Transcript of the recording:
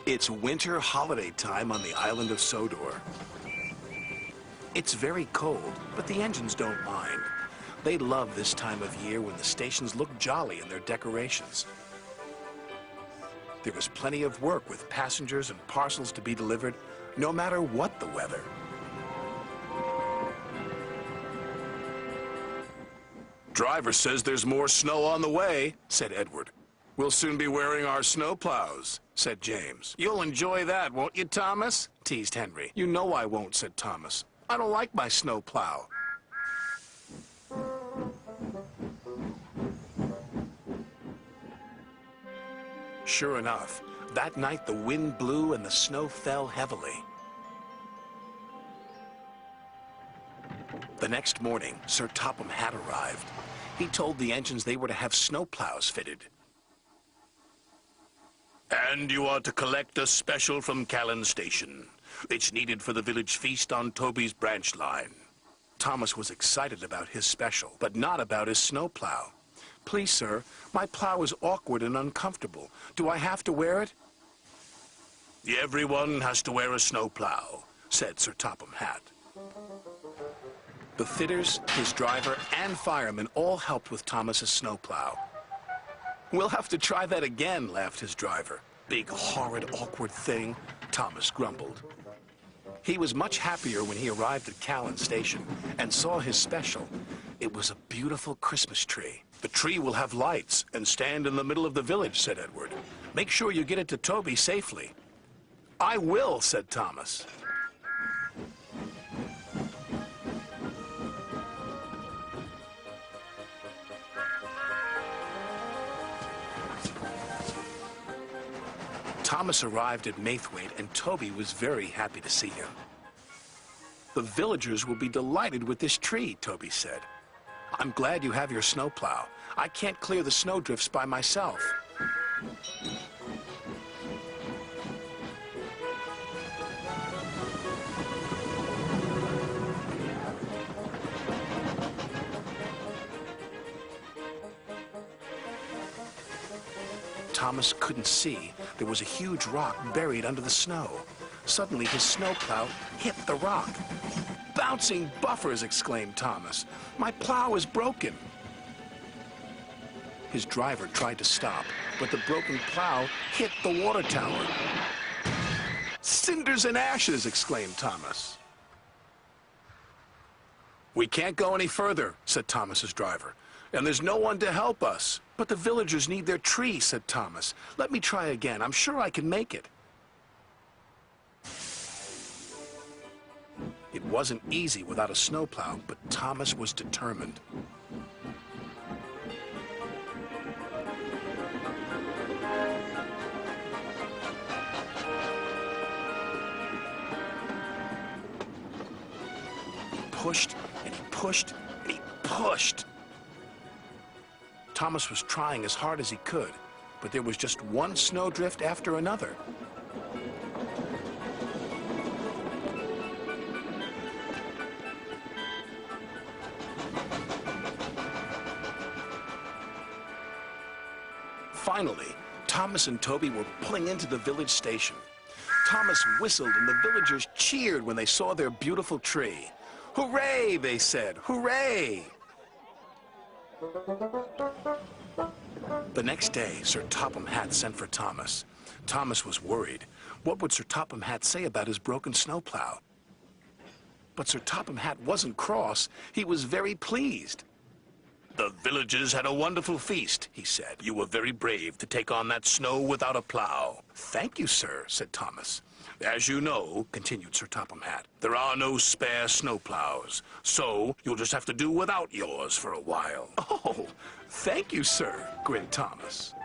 It's winter holiday time on the island of Sodor. It's very cold, but the engines don't mind. They love this time of year when the stations look jolly in their decorations. There is plenty of work with passengers and parcels to be delivered, no matter what the weather. Driver says there's more snow on the way, said Edward. We'll soon be wearing our snow plows, said James. You'll enjoy that, won't you, Thomas? Teased Henry. You know I won't, said Thomas. I don't like my snow plow. Sure enough, that night the wind blew and the snow fell heavily. The next morning, Sir Topham had arrived. He told the engines they were to have snow plows fitted. And you are to collect a special from Callan Station. It's needed for the village feast on Toby's branch line. Thomas was excited about his special, but not about his snow plow. Please, sir, my plow is awkward and uncomfortable. Do I have to wear it? Everyone has to wear a snow plow, said Sir Topham Hatt. The fitters, his driver, and firemen all helped with Thomas's snowplow. We'll have to try that again, laughed his driver. Big, horrid, awkward thing, Thomas grumbled. He was much happier when he arrived at Callan Station and saw his special. It was a beautiful Christmas tree. The tree will have lights and stand in the middle of the village, said Edward. Make sure you get it to Toby safely. I will, said Thomas. Thomas arrived at Maithwaite, and Toby was very happy to see him. The villagers will be delighted with this tree, Toby said. I'm glad you have your snowplow. I can't clear the snowdrifts by myself. Thomas couldn't see. There was a huge rock buried under the snow. Suddenly, his snowplow hit the rock. Bouncing buffers, exclaimed Thomas. My plow is broken. His driver tried to stop, but the broken plow hit the water tower. Cinders and ashes, exclaimed Thomas. We can't go any further, said Thomas's driver, and there's no one to help us. But the villagers need their tree, said Thomas. Let me try again. I'm sure I can make it. It wasn't easy without a snowplow, but Thomas was determined. He pushed, and he pushed, and he pushed. Thomas was trying as hard as he could, but there was just one snowdrift after another. Finally, Thomas and Toby were pulling into the village station. Thomas whistled and the villagers cheered when they saw their beautiful tree. Hooray, they said, hooray! The next day, Sir Topham Hatt sent for Thomas. Thomas was worried. What would Sir Topham Hatt say about his broken snowplow? But Sir Topham Hatt wasn't cross. He was very pleased. The villagers had a wonderful feast, he said. You were very brave to take on that snow without a plow. Thank you, sir, said Thomas. As you know, continued Sir Topham Hatt, there are no spare snowplows, so you'll just have to do without yours for a while. Oh, thank you, sir, grinned Thomas.